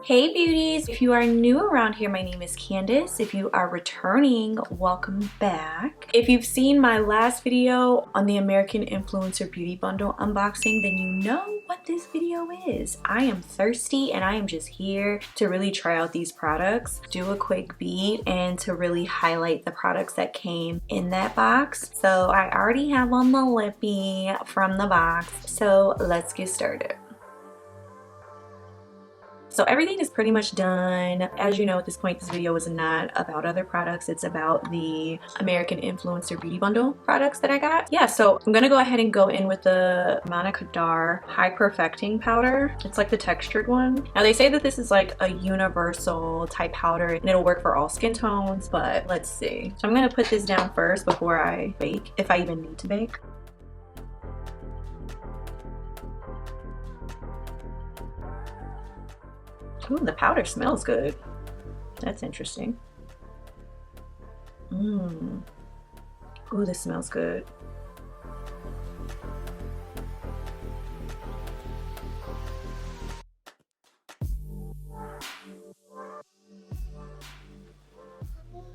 Hey beauties, if you are new around here, my name is Candice. If you are returning, welcome back. If you've seen my last video on the American Influencer Beauty Bundle unboxing, then you know what this video is. I am thirsty and I am just here to really try out these products, do a quick beat, and to really highlight the products that came in that box. So I already have on the lippy from the box, so let's get started. So everything is pretty much done. As you know, at this point, this video is not about other products. It's about the American Influencer Beauty Bundle products that I got. Yeah, so I'm gonna go ahead and go in with the Monica Dar High Perfecting Powder. It's like the textured one. Now they say that this is like a universal type powder and it'll work for all skin tones, but let's see. So I'm gonna put this down first before I bake, if I even need to bake. Ooh, the powder smells good. That's interesting. Ooh, this smells good.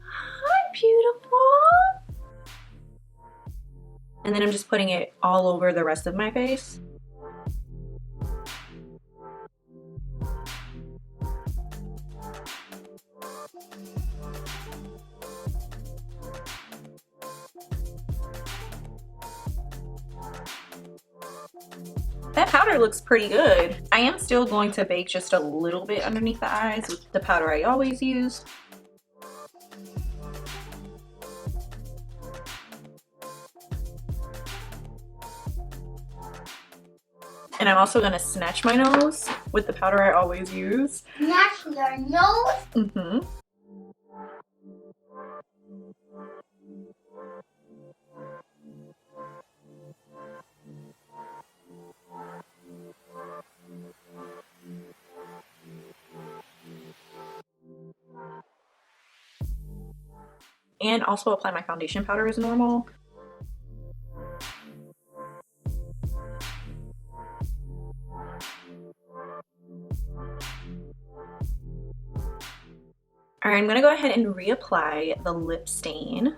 Hi, beautiful. And then I'm just putting it all over the rest of my face. That powder looks pretty good. I am still going to bake just a little bit underneath the eyes with the powder I always use. And I'm also gonna snatch my nose with the powder I always use. Snatch your nose? Mm-hmm. And also apply my foundation powder as normal. All right, I'm gonna go ahead and reapply the lip stain.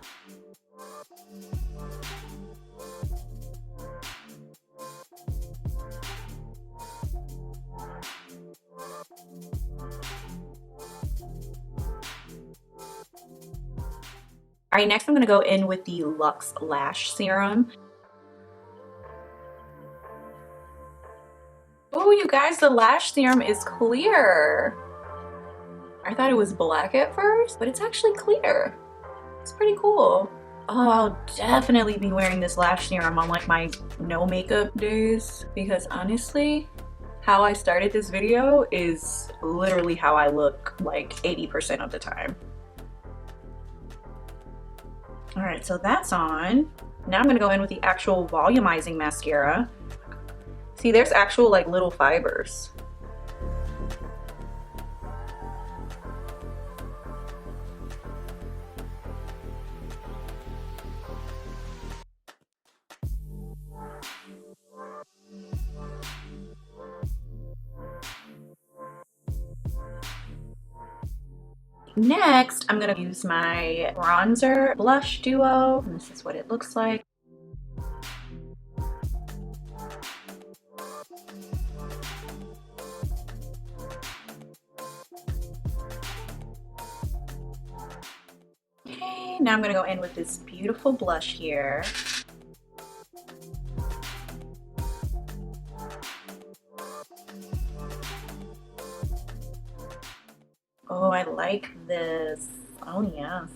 All right, next I'm gonna go in with the Luxe Lash Serum. Oh, you guys, the lash serum is clear. I thought it was black at first, but it's actually clear. It's pretty cool. Oh, I'll definitely be wearing this lash serum on like my no makeup days, because honestly, how I started this video is literally how I look like 80% of the time. All right, so that's on. Now I'm gonna go in with the actual volumizing mascara. See, there's actual like little fibers. Next, I'm gonna use my bronzer blush duo. And this is what it looks like. Okay, now I'm gonna go in with this beautiful blush here. Oh, I like this. Oh, yes.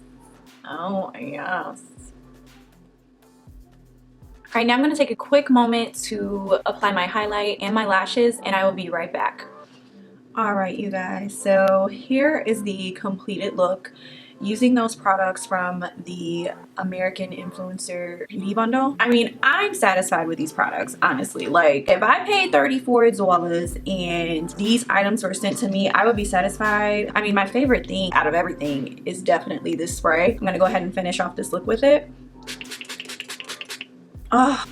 Oh, yes. All right, now I'm gonna take a quick moment to apply my highlight and my lashes, and I will be right back. All right, you guys, so here is the completed look using those products from the American Influencer Beauty Bundle. I mean, I'm satisfied with these products, honestly. Like, if I paid $34 and these items were sent to me, I would be satisfied. I mean, my favorite thing out of everything is definitely this spray. I'm gonna go ahead and finish off this look with it. Oh,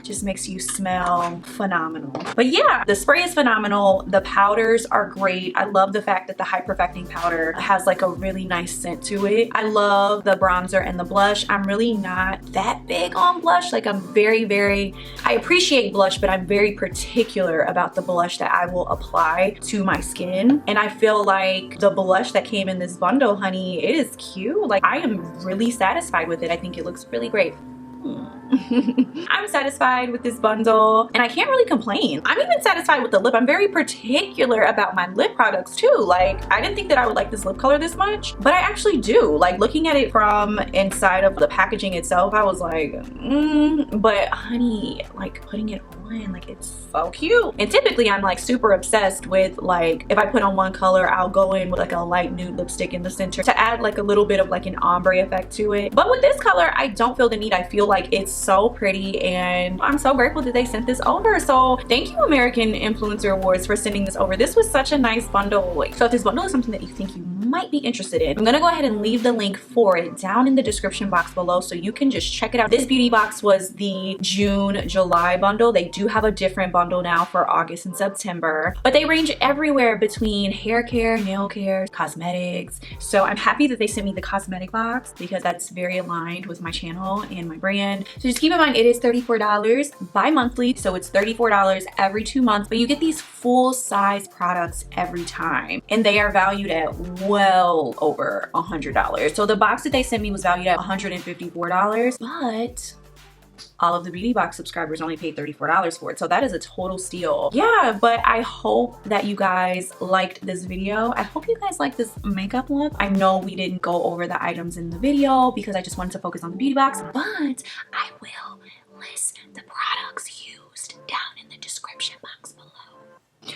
just makes you smell phenomenal. But yeah, the spray is phenomenal. The powders are great. I love the fact that the High Perfecting powder has like a really nice scent to it. I love the bronzer and the blush. I'm really not that big on blush. Like I appreciate blush, but I'm very particular about the blush that I will apply to my skin. And I feel like the blush that came in this bundle, honey, it is cute. Like I am really satisfied with it. I think it looks really great. I'm satisfied with this bundle and I can't really complain. I'm even satisfied with the lip. I'm very particular about my lip products too. Like I didn't think that I would like this lip color this much, but I actually do. Like looking at it from inside of the packaging itself, I was like, but honey, like putting it on, like it's so cute. And typically I'm like super obsessed with like, if I put on one color, I'll go in with like a light nude lipstick in the center to add like a little bit of like an ombre effect to it. But with this color, I don't feel the need. I feel like it's so pretty and I'm so grateful that they sent this over. So thank you, American Influencer Awards, for sending this over. This was such a nice bundle. So if this bundle is something that you think you might be interested in, I'm gonna go ahead and leave the link for it down in the description box below so you can just check it out. This beauty box was the June-July bundle. They do have a different bundle now for August and September, but they range everywhere between hair care, nail care, cosmetics. So I'm happy that they sent me the cosmetic box because that's very aligned with my channel and my brand. So just keep in mind, it is $34 bi-monthly, so it's $34 every 2 months, but you get these full-size products every time, and they are valued at well over $100. So the box that they sent me was valued at $154, but all of the beauty box subscribers only paid $34 for it, so that is a total steal. Yeah, but I hope that you guys liked this video. I hope you guys like this makeup look. I know we didn't go over the items in the video because I just wanted to focus on the beauty box, but I will list the products used down in the description box below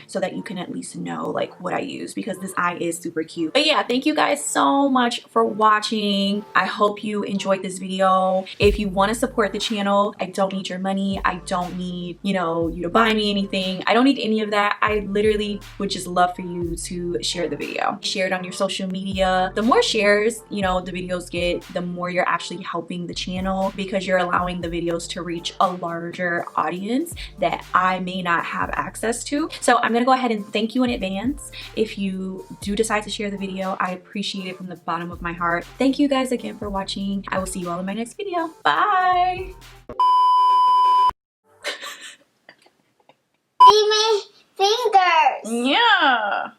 so that you can at least know like what I use, because this eye is super cute. But yeah, thank you guys so much for watching. I hope you enjoyed this video. If you want to support the channel, I don't need your money. I don't need, you know, you to buy me anything. I don't need any of that. I literally would just love for you to share the video. Share it on your social media. The more shares, you know, the videos get, the more you're actually helping the channel, because you're allowing the videos to reach a larger audience that I may not have access to. So I'm gonna go ahead and thank you in advance if you do decide to share the video. I appreciate it from the bottom of my heart. Thank you guys again for watching. I will see you all in my next video. Bye. See me fingers. Yeah.